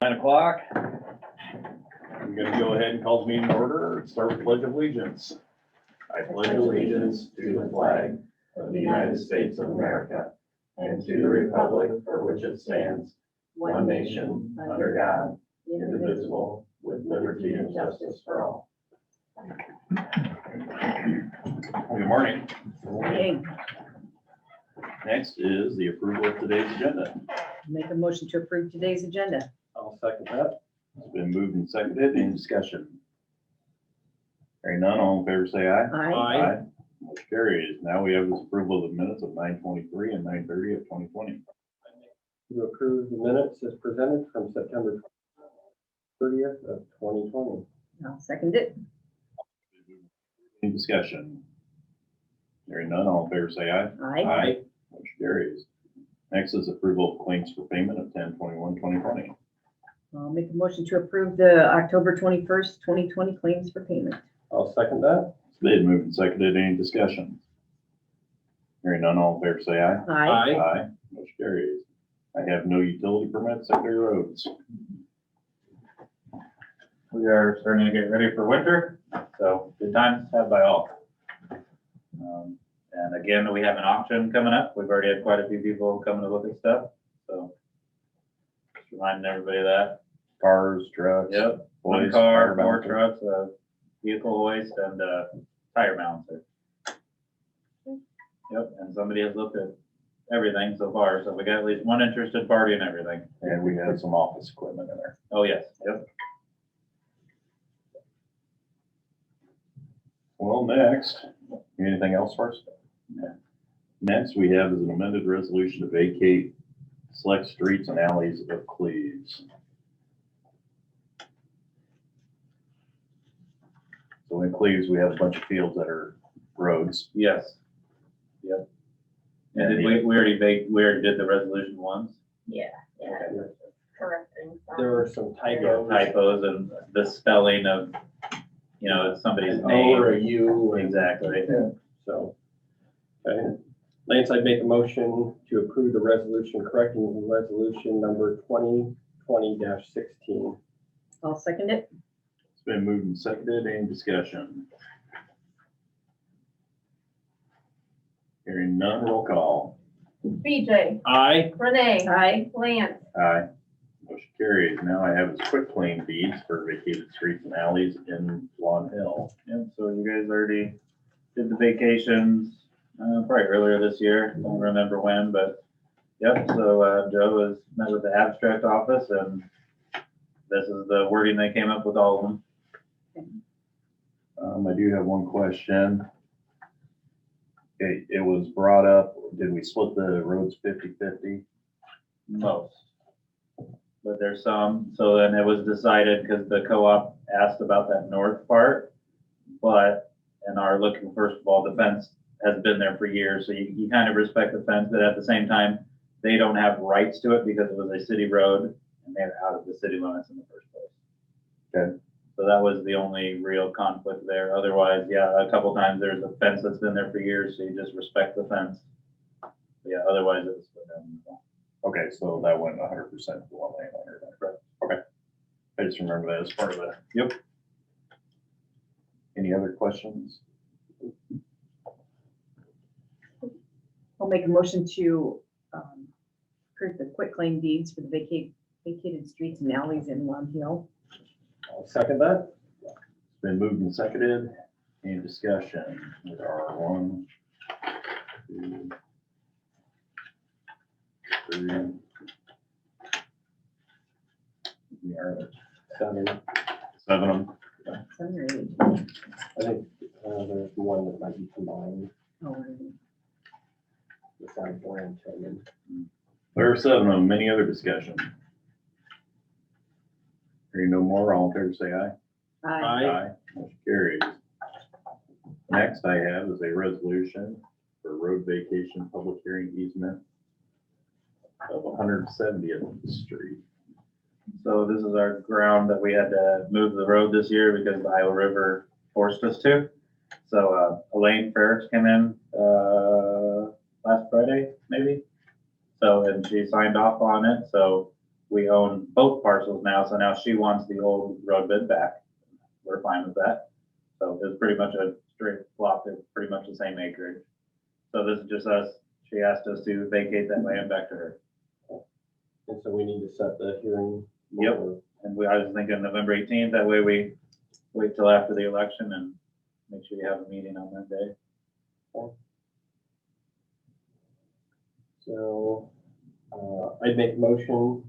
9 o'clock. I'm going to go ahead and call the meeting to order. Start with the Pledge of Allegiance. I pledge allegiance to the flag of the United States of America and to the republic for which it stands, one nation, under God, indivisible, with liberty and justice for all. Good morning. Hey, Next is the approval of today's agenda. make a motion to approve today's agenda. I'll second that. It's been moved and seconded. Any discussion? Hearing none, all in favor say aye. Aye. Motion carries. Now we have this approval of the minutes of 9:23 and 9:30 of 2020. To approve the minutes as presented from September 30th of 2020. I'll second it. Any discussion? Hearing none, all in favor say aye. Aye. Motion carries. Next is approval of claims for payment of 10/21/2020. I'll make a motion to approve the October 21st, 2020 claims for payment. I'll second that. It's been moved and seconded. Any discussion? Hearing none, all in favor say aye. Aye. Motion carries. I have no utility permits, secondary roads. We are starting to get ready for winter, so good times had by all. And again, we have an auction coming up. We've already had quite a few people coming to look at stuff, so just reminding everybody of that. Cars, trucks. Yep, one Hoist, car, fire 4 mounted. trucks, vehicle hoist, and tire balancer. Yep, and somebody has looked at everything so far, so we got at least one interested party and everything. And we have some office equipment in there. Oh, yes, yep. Well, next, anything else for us? No. Next, we have is an amended resolution to vacate select streets and alleys of Cleves. So in Cleves, we have a bunch of fields that are roads. Yes. Yep. And did we already did the resolution once? Yeah, correcting. There were some typos. Typos and the spelling of, it's somebody's An O or a name. U. Exactly. So, okay. Lance, I'd make a motion to approve the resolution correcting resolution number 2020-16. I'll second it. It's been moved and seconded. Any discussion? Hearing none, roll call. BJ, Aye. Renee, Aye. Lance, Aye. Motion carries. Now I have is quick claim deeds for vacated streets and alleys in Lawn Hill. Yep, so you guys already did the vacations, probably earlier this year, don't remember when, but yep, so Joe has met with the abstract office and this is the wording they came up with all of them. I do have one question. It was brought up, did we split the roads 50/50? Most. But there's some, so then it was decided, because the co-op asked about that north part, and are looking, first of all, the fence has been there for years, so you kind of respect the fence, but at the same time, they don't have rights to it because it was a city road, and they're out of the city limits in the first place. Okay. So that was the only real conflict there. Otherwise, yeah, a couple times there's a fence that's been there for years, so you just respect the fence. Yeah, otherwise it was split down. Okay, so that went 100% to one landowner then, correct? Okay. I just remember that as part of it. Yep. Any other questions? I'll make a motion to approve the quick claim deeds for the vacated streets and alleys in Lawn Hill. I'll second that. It's been moved and seconded. Any discussion? There are 1, 2, 3. We are 7. 7 of them. Seven or eight. I think there's one that might be combined Oh, with that one. There are 7 of them. Any other discussion? Hearing no more, all in favor say aye. aye. Motion carries. Next I have is a resolution for road vacation public hearing easement of 170th Street. So this is our ground that we had to move the road this year because the Iowa River forced us to. So Elaine Ferris came in last Friday, maybe. So, and she signed off on it. So we own both parcels now, so now she wants the old road bid back. We're fine with that. So it's pretty much a straight flop, it's pretty much the same acreage. So this is just us, she asked us to vacate that land back to her. And so we need to set the hearing. Yep. And I was thinking November 18th, that way we wait till after the election and make sure you have a meeting on that day. So, I'd make a motion,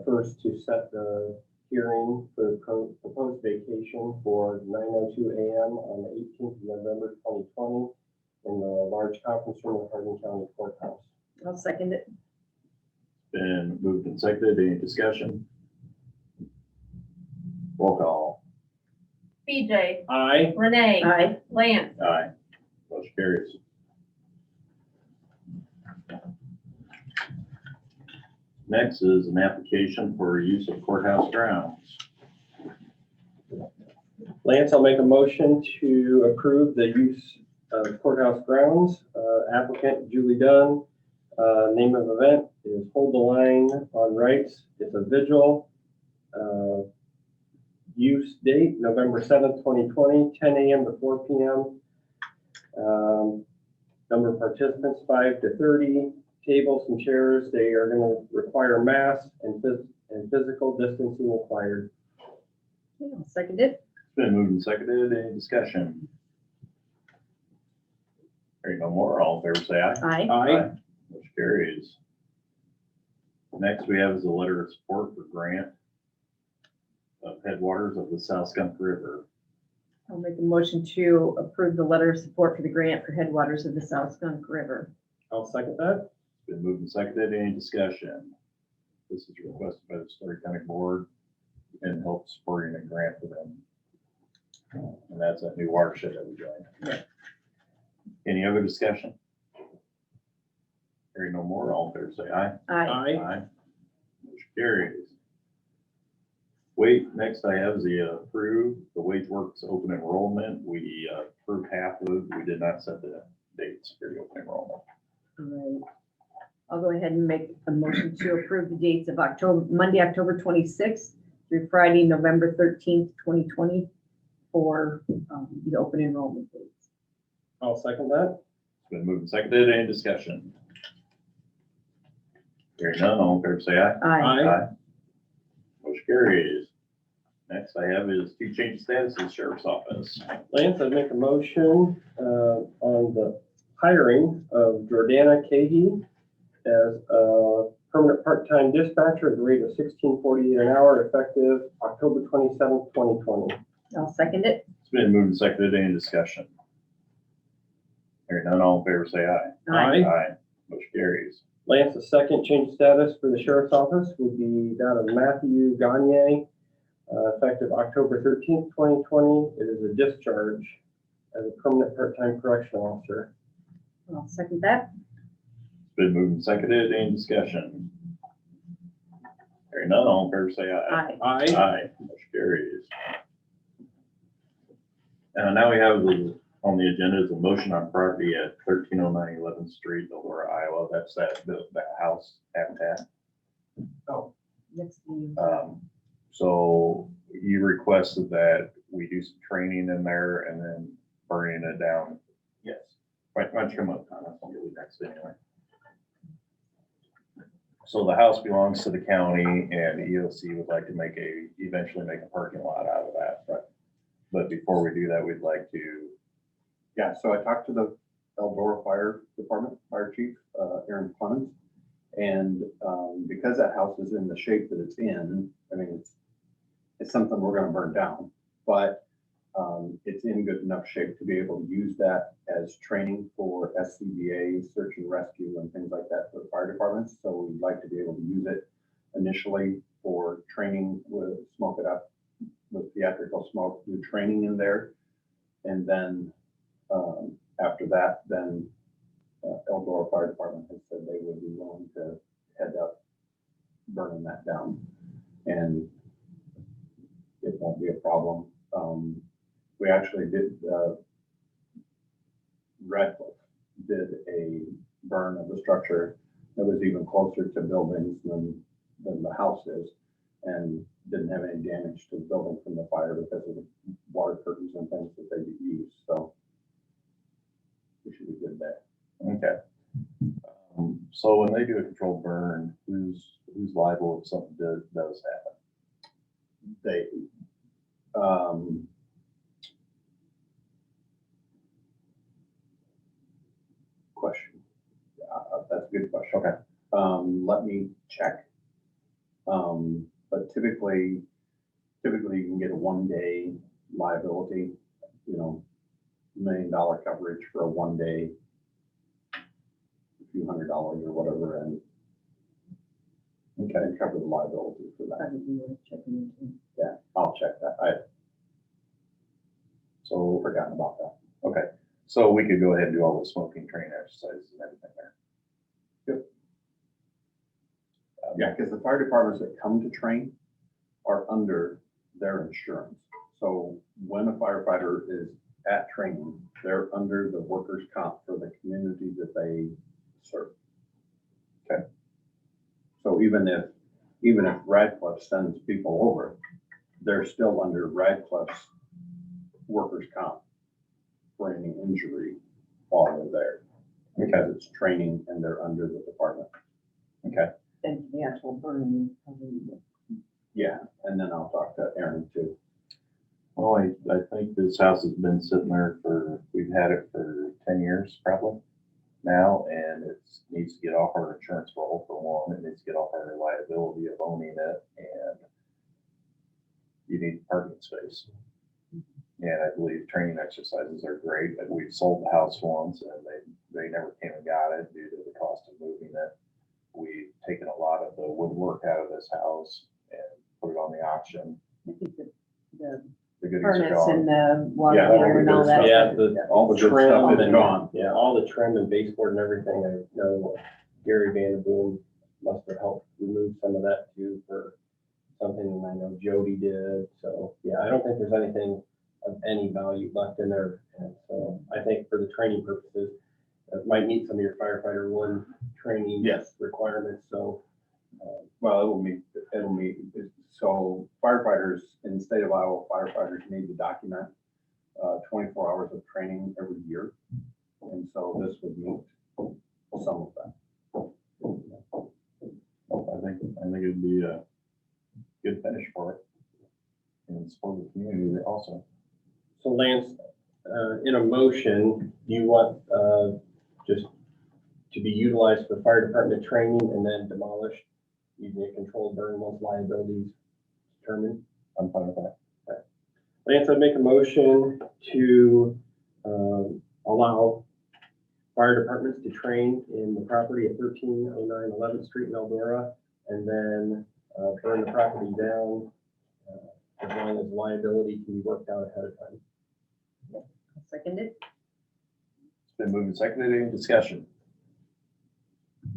first to set the hearing for the proposed vacation for 9:02 a.m. on the 18th of November 2020 in the large conference room at Hardin County Courthouse. I'll second it. Been moved and seconded. Any discussion? Roll call. BJ, Aye. Renee, Aye. Lance, Aye. Motion carries. Next is an application for use of courthouse grounds. Lance, I'll make a motion to approve the use of courthouse grounds. Applicant Julie Dunn. Name of event is Hold the Line on Rights. It's a vigil. Use date, November 7th, 2020, 10 a.m. to 4 p.m. Number of participants, 5 to 30. Tables and chairs, they are going to require masks and physical distancing required. Okay, I'll second it. It's been moved and seconded. Any discussion? Hearing no more, all in favor say aye. Aye. Aye. Motion carries. Next we have is a letter of support for grant of headwaters of the South Skunk River. I'll make a motion to approve the letter of support for the grant for headwaters of the South Skunk River. I'll second that. It's been moved and seconded. Any discussion? This is requested by the Story County Board and help supporting a grant for them. And that's a new watershed that we joined. Right. Any other discussion? Hearing no more, all in favor say aye. Aye. Motion carries. Next I have is the approve the Wage Works open enrollment. We approved half of it. We did not set the dates for the open enrollment. All right. I'll go ahead and make a motion to approve the dates of Monday, October 26th through Friday, November 13th, 2020 for the open enrollment dates. I'll second that. It's been moved and seconded. Any discussion? Hearing none, all in favor say aye. Aye. Motion carries. Next I have is to change status in the sheriff's office. Lance, I'd make a motion on the hiring of Jordana Cahey as a permanent part-time dispatcher at the rate of $16.48 an hour effective October 27th, 2020. I'll second it. It's been moved and seconded. Any discussion? Hearing none, all in favor say aye. Aye. Motion carries. Lance, the second change status for the sheriff's office would be that of Matthew Gagne, effective October 13th, 2020. It is a discharge as a permanent part-time correctional officer. I'll second that. It's been moved and seconded. Any discussion? Hearing none, all in favor say aye. Aye. Aye. Motion carries. Now we have on the agenda is a motion on property at 1309 11th Street, Eldora, Iowa. That's that house habitat. Next to you. So you requested that we do some training in there and then burning it down. Yes. Why don't you come up, Thomas? I'll get you next anyway. So the house belongs to the county and the EOC would like to eventually make a parking lot out of that. But before we do that, we'd like to. Yeah, so I talked to the Eldora Fire Department, Fire Chief, Aaron Clemens. And because that house is in the shape that it's in, I mean, it's something we're gonna burn down, but it's in good enough shape to be able to use that as training for SCBA, search and rescue and things like that for the fire departments. So we'd like to be able to use it initially for training, with smoke it up with theatrical smoke, do training in there. And then after that, then Eldora Fire Department has said they would be willing to head up burning that down. And it won't be a problem. We actually did, Redcliffe did a burn of the structure that was even closer to buildings than than the house is, and didn't have any damage to the building from the fire because of the water curtains and things that they used, so we should be good there. Okay. So when they do a controlled burn, who's liable if something does happen? They, question. That's a good question. Okay. Let me check. But typically you can get a 1-day liability, $1 million coverage for a 1 day, a few $100 or whatever, and and cover the liability for that. Probably worth checking into. Yeah, I'll check that. I So, forgotten about that. okay, so we could go ahead and do all the smoking training exercises and everything there. Yeah, because the fire departments that come to train are under their insurance. So when a firefighter is at training, they're under the workers' comp for the community that they serve. Okay. So even if Radcliffe sends people over, they're still under Radcliffe's workers' comp for any injury while they're there. Because it's training and they're under the department. Okay, And the actual burning. Probably. Yeah, and then I'll talk to Aaron too. well, I think this house has been sitting there we've had it for 10 years probably now, and it needs to get off our insurance roll for one. It needs to get off our liability of owning it, and you need parking space. And I believe training exercises are great, but we've sold the house once and they never came and got it due to the cost of moving it. We've taken a lot of the woodwork out of this house and put it on the auction. I think the The goodies are furnace and gone. the water Yeah, all heater the and all good that. stuff. Yeah, All the good trim stuff is and- gone. Yeah, all the trim and baseboard and everything, I know Gary Vanderboom must have helped remove some of that too for something, and I know Jody did, so, yeah, I don't think there's anything of any value left in there, and so I think for the training purposes, it might meet some of your firefighter one training Yes. requirements, so, Well, it'll meet, so firefighters in the state of Iowa, firefighters need to document 24 hours of training every year. And so this would meet some of that. I think it'd be a good finish for it and support the community also. so Lance, in a motion, do you want, just to be utilized for fire department training and then demolished using a controlled burn once liabilities determined? I'm fine with that. Lance, I'd make a motion to allow fire departments to train in the property at 1309 11th Street in Eldora, and then burn the property down as long as liability can be worked out ahead of time. Seconded. It's been moved and seconded. Any discussion?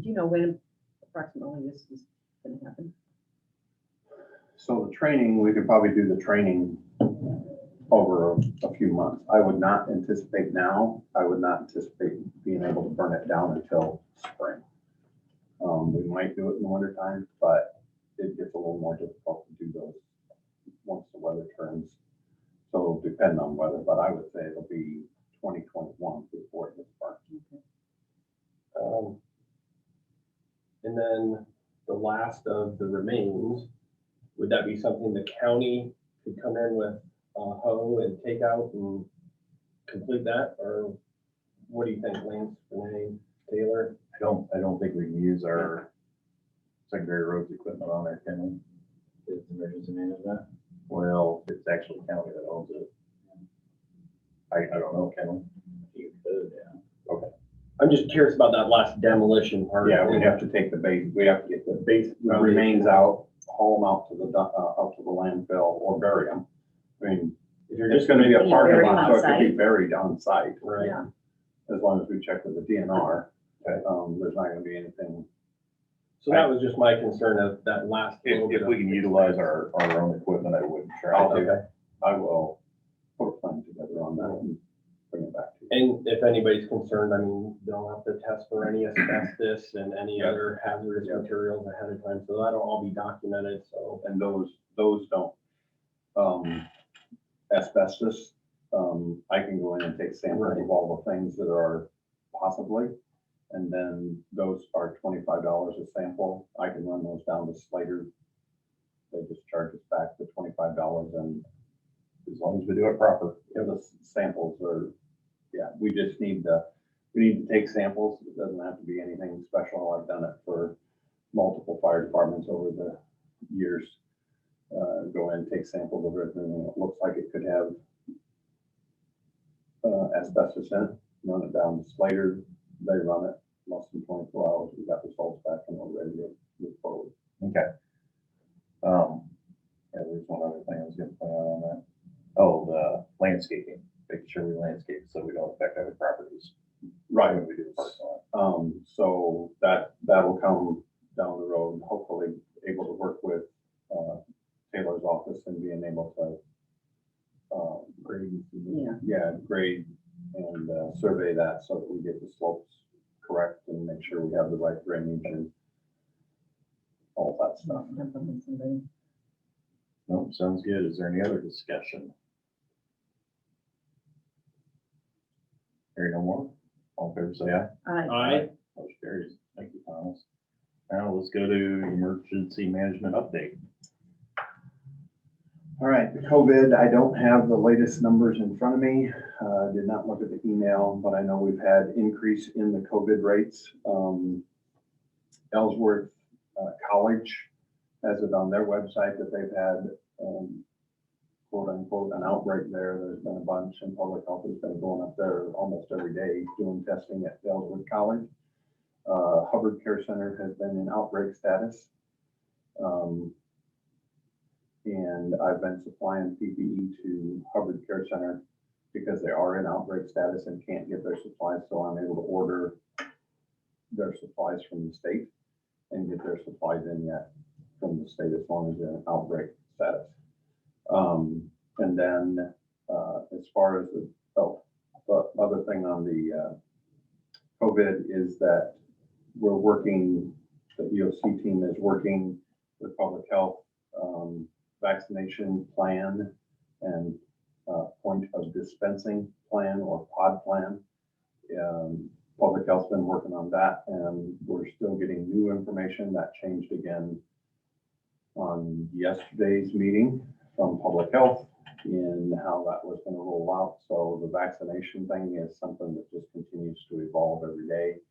Do you know when approximately this is going to happen? So the training, we could probably do the training over a few months. I would not anticipate being able to burn it down until spring. We might do it in the wintertime, but it gets a little more difficult to do those once the weather turns. So it'll depend on weather, but I would say it'll be 2021 before it gets burned. And then the last of the remains, would that be something the county could come in with a hoe and take out and complete that? Or what do you think, Lance, Renee, Taylor? I don't think we can use our secondary roads equipment on there, can we? Is emergency management? Well, it's actually county that owns it. I don't know, can we? You could, yeah. I'm just curious about that last demolition part. Yeah, we'd have to take the base, we have to get the base remains out, haul them out to the landfill or bury them. I mean, If you're it's just gonna be a Can you parking bury 'em lot, so it could be outside? buried on site, right. Yeah. as long as we check with the DNR. Okay. There's not gonna be anything. So that was just my concern of that last little bit If we of can utilize our own equipment, I wouldn't try. I'll to. do I will put a plan together on that and bring it back to And if anybody's concerned, I mean, they'll have to test for any asbestos and any other hazardous materials ahead of time, so that'll all be documented, so. And those don't, asbestos, I can go in and take samples of all the things that are possibly. And then those are $25 a sample. I can run those down to Slater. They just charge us back the $25, and as long as we do it proper, the samples are, yeah, we need to take samples. It doesn't have to be anything special. I've done it for multiple fire departments over the years. Go in, take samples of everything, and it looks like it could have asbestos in it, run it down to Slater. They run it less than 24 hours. We got results back and we're ready to move forward. Okay. Yeah, there's one other thing I was gonna point out on that. Oh, the landscaping, making sure we landscape so we don't affect other properties. Right. When we do the parking lot. So that'll come down the road, hopefully able to work with Taylor's office and being able to grade and survey that so that we get the slopes correct and make sure we have the right drainage and all that stuff. Nope, sounds good. Is there any other discussion? Hearing no more, all in favor say aye. Aye. Motion carries. Thank you, Thomas. Now let's go to emergency management update. All right, the COVID, I don't have the latest numbers in front of me. Did not look at the email, but I know we've had increase in the COVID rates. Ellsworth College has it on their website that they've had quote unquote an outbreak there. There's been a bunch, and public health has been going up there almost every day doing testing at Ellsworth College. Hubbard Care Center has been in outbreak status. And I've been supplying PPE to Hubbard Care Center because they are in outbreak status and can't get their supplies. So I'm able to order their supplies from the state and get their supplies in yet from the state as long as they're in outbreak status. And then as far as the other thing on the COVID is that we're working, the EOC team is working with public health vaccination plan and point of dispensing plan or pod plan. Public health's been working on that, and we're still getting new information that changed again on yesterday's meeting from public health in how that was going to roll out. So the vaccination thing is something that just continues to evolve every day.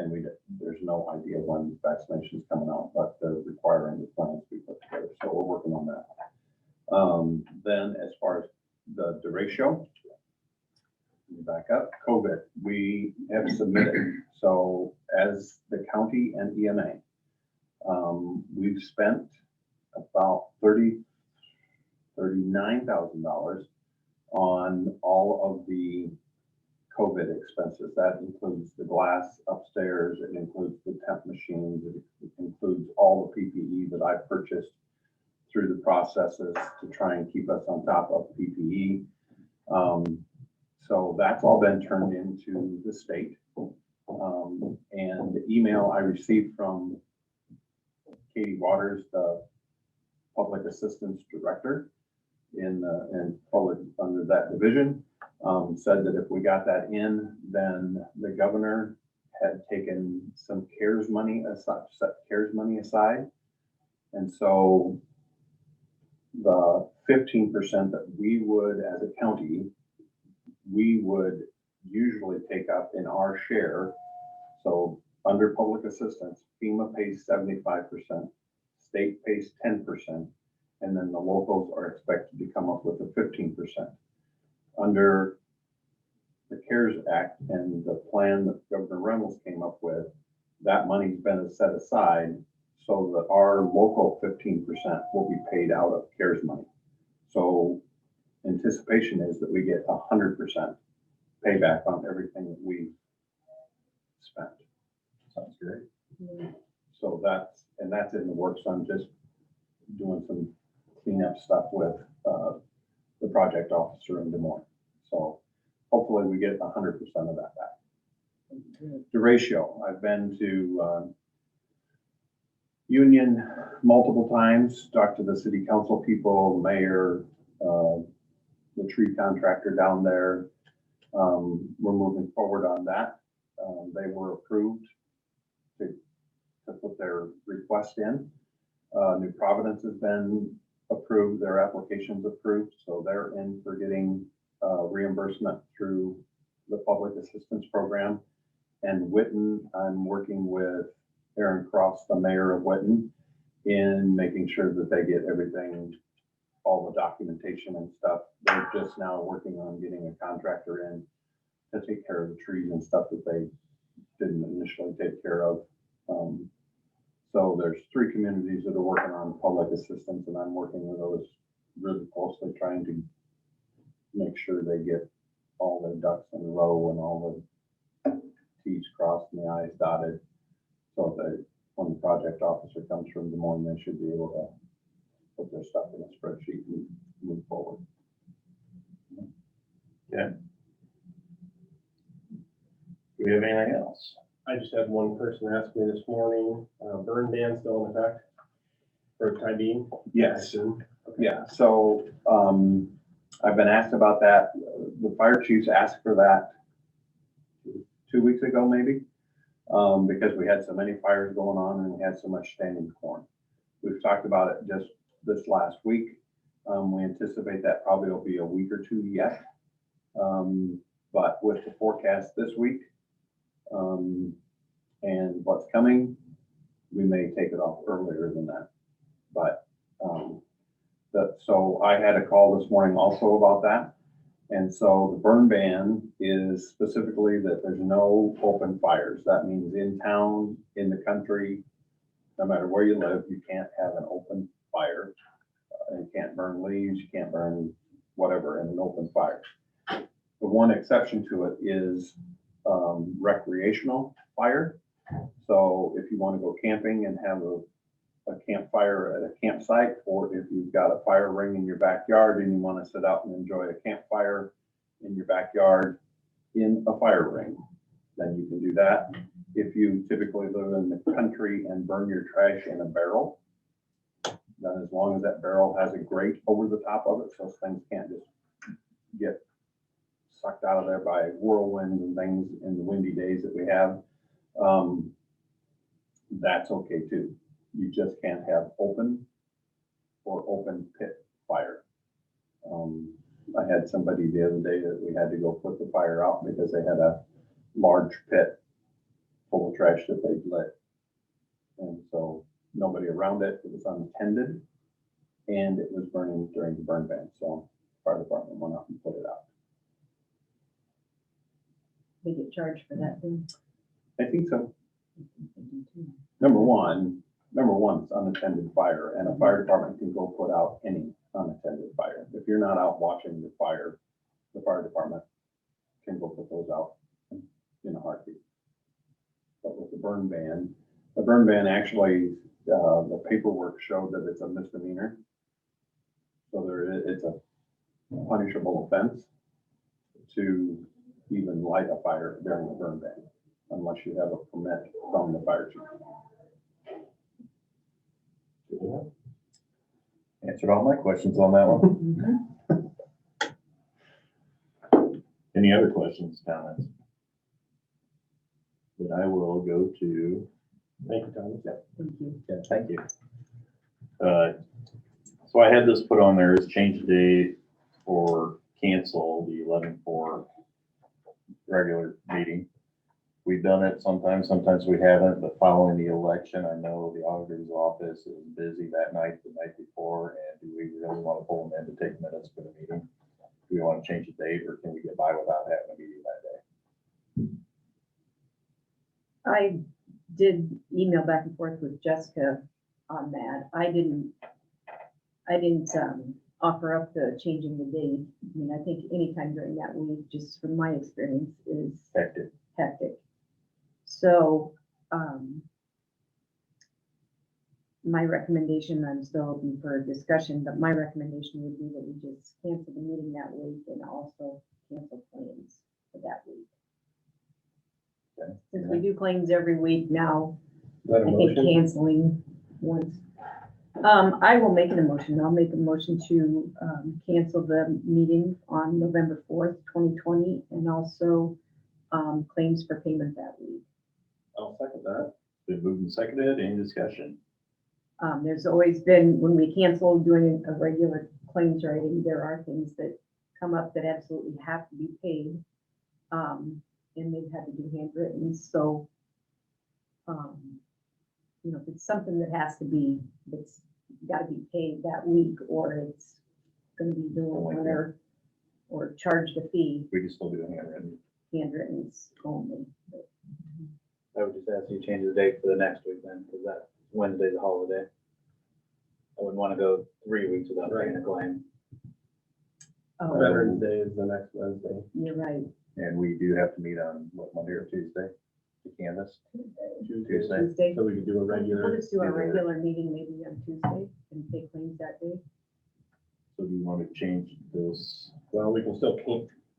And there's no idea when vaccination is coming out, but they're requiring the plans to be put together. So we're working on that. Then as far as the derecho, back up, COVID, we have submitted. So as the county and EMA, we've spent about $39,000 on all of the COVID expenses. That includes the glass upstairs, it includes the temp machines, it includes all the PPE that I purchased through the processes to try and keep us on top of PPE. So that's all been turned into the state. And the email I received from Katie Waters, the public assistance director in public under that division, said that if we got that in, then the governor had taken some CARES money aside, set CARES money aside. And so the 15% that we would, as a county, we would usually take up in our share. So under public assistance, FEMA pays 75%, state pays 10%, and then the locals are expected to come up with the 15%. Under the CARES Act and the plan that Governor Reynolds came up with, that money's been set aside so that our local 15% will be paid out of CARES money. So anticipation is that we get 100% payback on everything that we've spent. Sounds great. So that's in the works. I'm just doing some cleanup stuff with the project officer in Des Moines. So hopefully hopefully we get 100% of that back. The ratio, I've been to Union multiple times, talked to the city council people, mayor, the tree contractor down there. We're moving forward on that. They were approved to put their request in. New Providence has been approved, their application's approved, so they're in for getting reimbursement through the public assistance program. And Witten, I'm working with Aaron Cross, the mayor of Witten, in making sure that they get everything, all the documentation and stuff. They're just now working on getting a contractor in to take care of the trees and stuff that they didn't initially take care of. So there's 3 communities that are working on public assistance, and I'm working with those really closely, trying to make sure they get all their ducks in a row and all the T's crossed and the I's dotted. So that when the project officer comes from Des Moines, they should be able to put their stuff in a spreadsheet and move forward. Do we have anything else? I just had one person ask me this morning, burn ban still in effect for the time being? I Yes. assume. Yeah, so I've been asked about that. The fire chiefs asked for that 2 weeks ago, maybe, because we had so many fires going on and we had so much standing corn. We've talked about it just this last week. We anticipate that probably will be a week or 2 yet. But with the forecast this week and what's coming, we may take it off earlier than that. But so I had a call this morning also about that. And so the burn ban is specifically that there's no open fires. That means in town, in the country, no matter where you live, you can't have an open fire. You can't burn leaves, you can't burn whatever in an open fire. The one exception to it is recreational fire. So if you want to go camping and have a campfire at a campsite, or if you've got a fire ring in your backyard and you want to sit out and enjoy a campfire in your backyard in a fire ring, then you can do that. If you typically live in the country and burn your trash in a barrel, then as long as that barrel has a grate over the top of it, so things can't just get sucked out of there by whirlwinds and things in the windy days that we have, that's okay too. You just can't have open or open pit fire. I had somebody the other day that we had to go put the fire out because they had a large pit full of trash that they'd lit. And so nobody around it, it was unattended, and it was burning during the burn ban. So fire department went out and put it out. They get charged for that thing. I think so. Number one, it's unattended fire, and a fire department can go put out any unattended fire. If you're not out watching the fire, the fire department can go put those out in a heartbeat. But with the burn ban actually, the paperwork showed that it's a misdemeanor. So it's a punishable offense to even light a fire during the burn ban, unless you have a permit from the fire chief. Answered all my questions on that one. Any other questions, comments? Then I will go to, Thank you, Thomas. Thank you. yeah, thank you. So I had this put on there as change the date for cancel the 11/4 regular meeting. We've done it sometimes we haven't, but following the election, I know the auditor's office is busy that night, the night before, and do we really want to pull them in to take minutes for the meeting? Do we want to change the date, or can we get by without having a meeting that day? I did email back and forth with Jessica on that. I didn't offer up the changing the date. I mean, I think anytime during that week, just from my experience, is hectic. So, my recommendation, I'm still open for discussion, but my recommendation would be that we just cancel the meeting that week and also cancel claims. for that week. Okay. Since we do claims every week now, Is that a I think motion? canceling once. I will make an emotion. I'll make a motion to, cancel the meeting on November 4th, 2020, and also, claims for payment that week. I'll second that. Been moved and seconded, any discussion? There's always been, when we cancel doing a regular claims writing, there are things that come up that absolutely have to be paid. And they've had to do handwritten, so, you know, if it's something that has to be, that's gotta be paid that week, or it's gonna be doing or charged a fee, We can still do a handwritten. handwritten's only. I would just ask you to change the date for the next week then, because that Wednesday's a holiday. I wouldn't want to go 3 weeks without paying a claim. Oh, Veterans Day is the next Wednesday. you're right. And we do have to meet on, what, Monday or Tuesday to canvass? Tuesday. Tuesday. So we could do a We'll regular. just do our regular meeting maybe on Tuesday and take claims that day. So do you want to change this, Well, we can still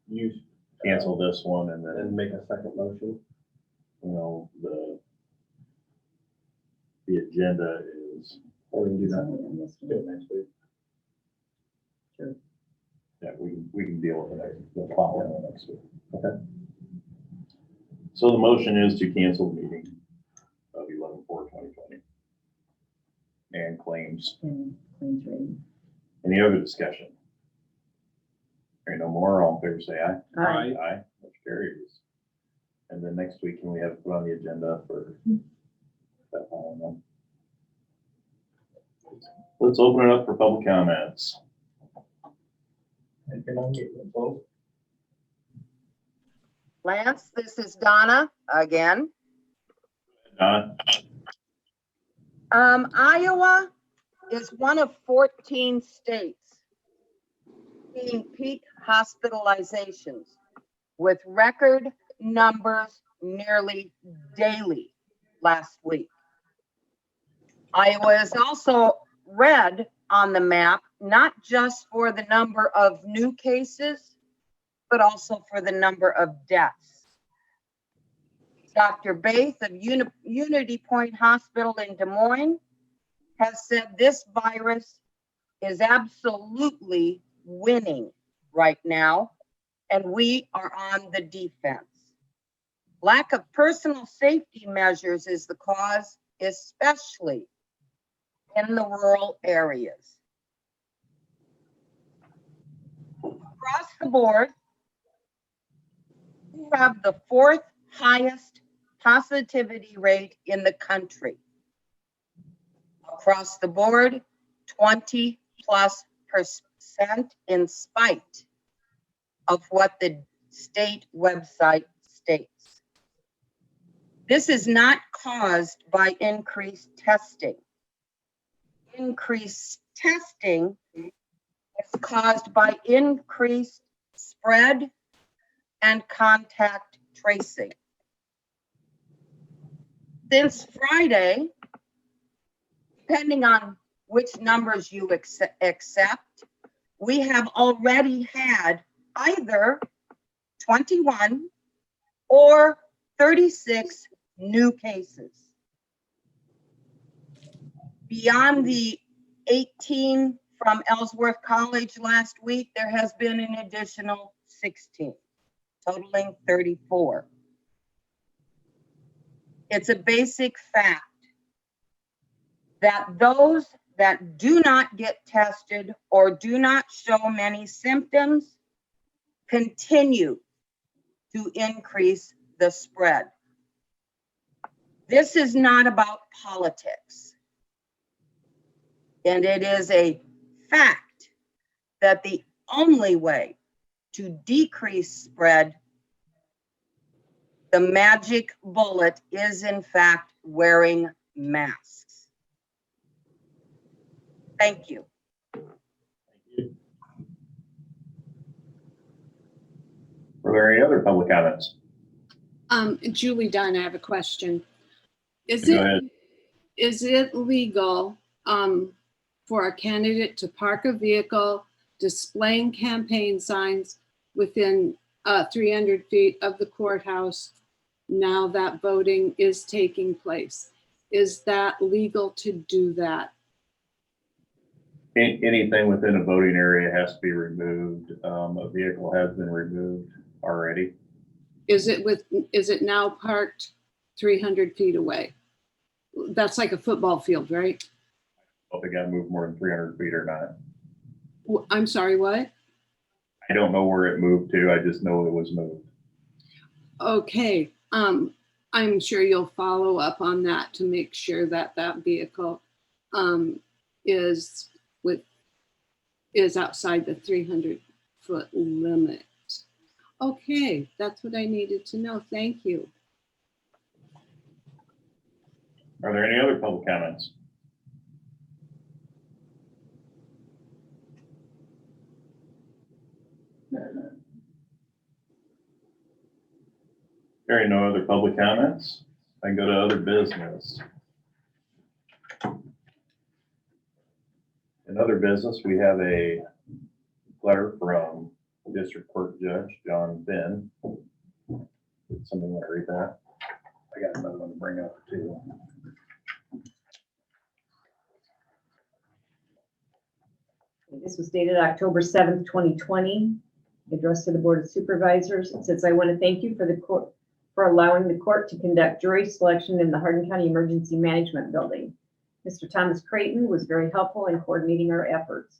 use. cancel this one and then, And make a second motion. you know, the agenda is, Or we can do It's that. only on this Do it one. next week. Sure. yeah, we can deal with the following one next week. Okay. So the motion is to cancel the meeting of 11/4/2020 and claims. And claims rating. Any other discussion? Hearing no more, all in favor say aye. Aye. Aye, which carries. And then next week, can we have it put on the agenda for that following one? Let's open it up for public comments. Lance, this is Donna again. Donna? Iowa is one of 14 states seeing peak hospitalizations with record numbers nearly daily last week. Iowa is also red on the map, not just for the number of new cases, but also for the number of deaths. Dr. Baith of Unity Point Hospital in Des Moines has said this virus is absolutely winning right now, and we are on the defense. Lack of personal safety measures is the cause, especially in the rural areas. Across the board, we have the 4th highest positivity rate in the country. Across the board, 20+% in spite of what the state website states. This is not caused by increased testing. Increased testing is caused by increased spread and contact tracing. Since Friday, depending on which numbers you accept, we have already had either 21 or 36 new cases. Beyond the 18 from Ellsworth College last week, there has been an additional 16, totaling 34. It's a basic fact that those that do not get tested or do not show many symptoms continue to increase the spread. This is not about politics. And it is a fact that the only way to decrease spread, the magic bullet, is in fact wearing masks. Thank you. Were there any other public comments? Julie Dunn, I have a question. Go ahead. Is it legal for a candidate to park a vehicle displaying campaign signs within 300 feet of the courthouse now that voting is taking place. Is that legal to do that? Anything within a voting area has to be removed. A vehicle has been removed already. Is it now parked 300 feet away? That's like a football field, right? If they got to move more than 300 feet or not. I'm sorry, what? I don't know where it moved to. I just know it was moved. Okay, I'm sure you'll follow up on that to make sure that that vehicle is outside the 300-foot limit. Okay, that's what I needed to know. Thank you. Are there any other public comments? Hearing no other public comments, I can go to other business. In other business, we have a letter from District Court Judge John Finn. Did somebody want to read that? I got another one to bring up too. This was dated October 7th, 2020, addressed to the Board of Supervisors. It says, I want to thank you for allowing the court to conduct jury selection in the Hardin County Emergency Management Building. Mr. Thomas Creighton was very helpful in coordinating our efforts.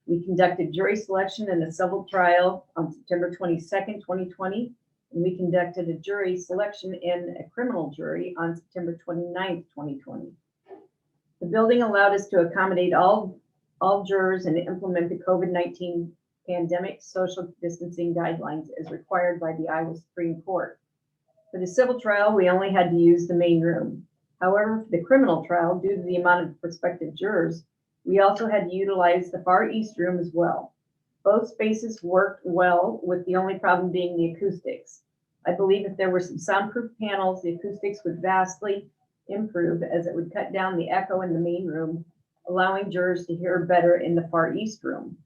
We conducted jury selection in a civil trial on September 22nd, 2020, and we conducted a jury selection in a criminal jury on September 29th, 2020. The building allowed us to accommodate all jurors and implement the COVID-19 pandemic social distancing guidelines as required by the Iowa Supreme Court. For the civil trial, we only had to use the main room. However, for the criminal trial, due to the amount of prospective jurors, we also had to utilize the far east room as well. Both spaces worked well, with the only problem being the acoustics. I believe if there were some soundproof panels, the acoustics would vastly improve, as it would cut down the echo in the main room, allowing jurors to hear better in the far east room.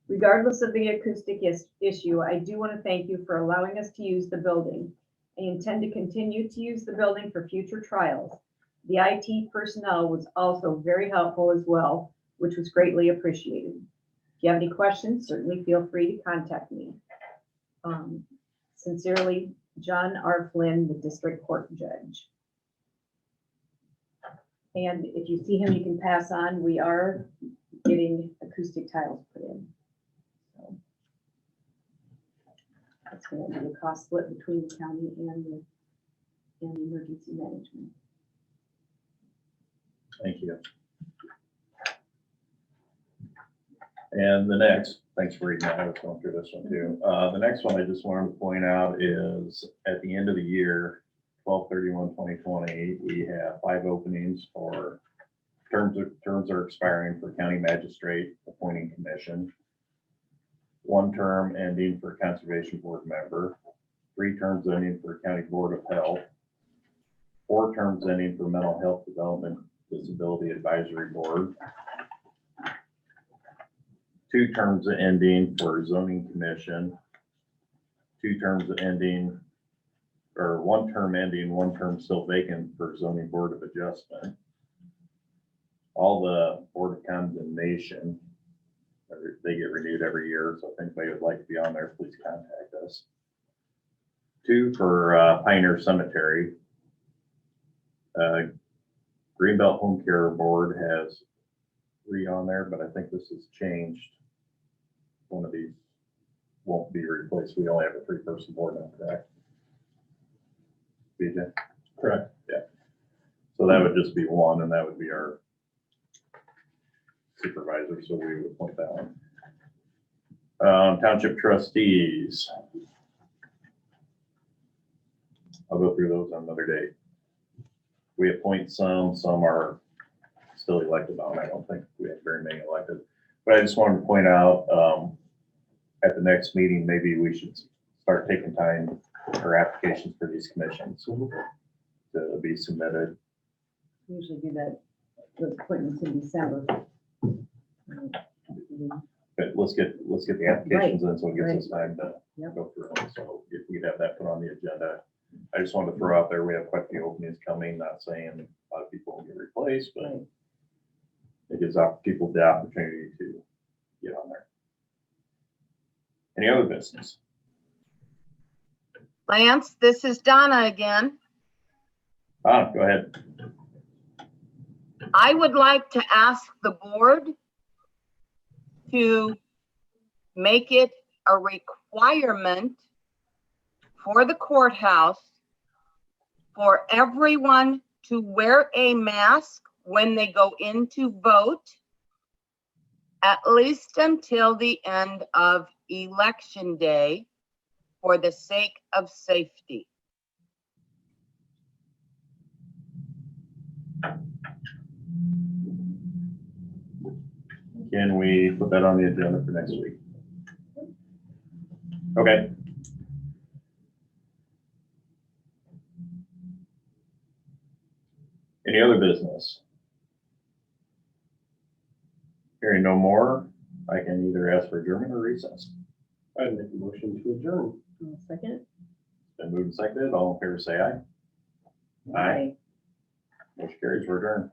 Regardless of the acoustic issue, I do want to thank you for allowing us to use the building. I intend to continue to use the building for future trials. The IT personnel was also very helpful as well, which was greatly appreciated. If you have any questions, certainly feel free to contact me. Sincerely, John R. Flynn, the District Court Judge. And if you see him, you can pass on. We are getting acoustic tiles put in. So that's going to be a cost split between the county and the emergency management. Thank you. And the next, thanks for reading that. I was going through this one too. The next one I just wanted to point out is at the end of the year, 12/31/2020, we have 5 openings for terms are expiring for county magistrate appointing commission, 1 term ending for conservation board member, 3 terms ending for county board of health, 4 terms ending for mental health development disability advisory board, 2 terms ending for zoning commission, 2 terms ending, or 1 term ending, 1 term still vacant for zoning board of adjustment. All the board of condemnation, they get renewed every year, so if anybody would like to be on there, please contact us. 2 for Pioneer Cemetery. Greenbelt Home Care Board has 3 on there, but I think this has changed. One of these won't be replaced. We only have a 3-person board now, correct? BJ? Correct. Yeah. So that would just be 1, and that would be our supervisor, so we would appoint that one. Township trustees. I'll go through those on another day. We appoint some are still elected on. I don't think we have very many elected, but I just wanted to point out at the next meeting, maybe we should start taking time for applications for these commissions to be submitted. Usually do that, those appointments in December. But let's get the applications in, so it gives us time to Yep. go through them. So if we could have that put on the agenda. I just wanted to throw out there, we have quite a few openings coming, not saying a lot of people will get replaced, but Right. it gives people the opportunity to get on there. Any other business? Lance, this is Donna again. Go ahead. I would like to ask the board to make it a requirement for the courthouse for everyone to wear a mask when they go in to vote, at least until the end of election day, for the sake of safety. Can we put that on the agenda for next week? Okay. Any other business? Hearing no more, I can either ask for adjournment or recess. I'd make a motion to adjourn. Second? Been moved and seconded. All in favor, say aye. Motion carries. We're adjourned.